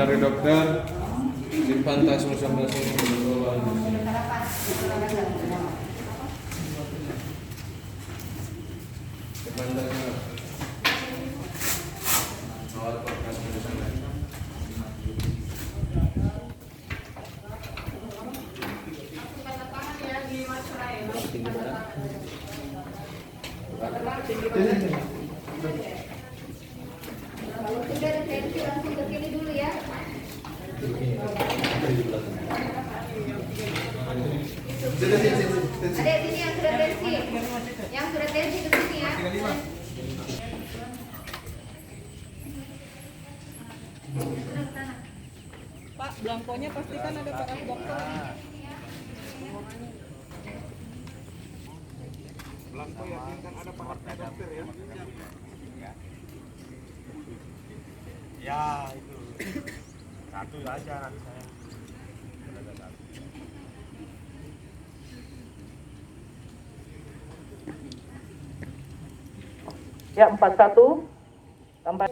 Mari dokter, simpan tasmu sambil sini. Simpan tasmu. Awal podcast di sana. Kalau sudah deteksi langsung ke sini dulu ya. Ada di sini yang sudah deteksi. Yang sudah deteksi ke sini ya. Pak, belangkonya pastikan ada para dokter. Belangko yakinkan ada pak dokter ya. Ya itu satu aja nanti saya. Ya 41 tambah.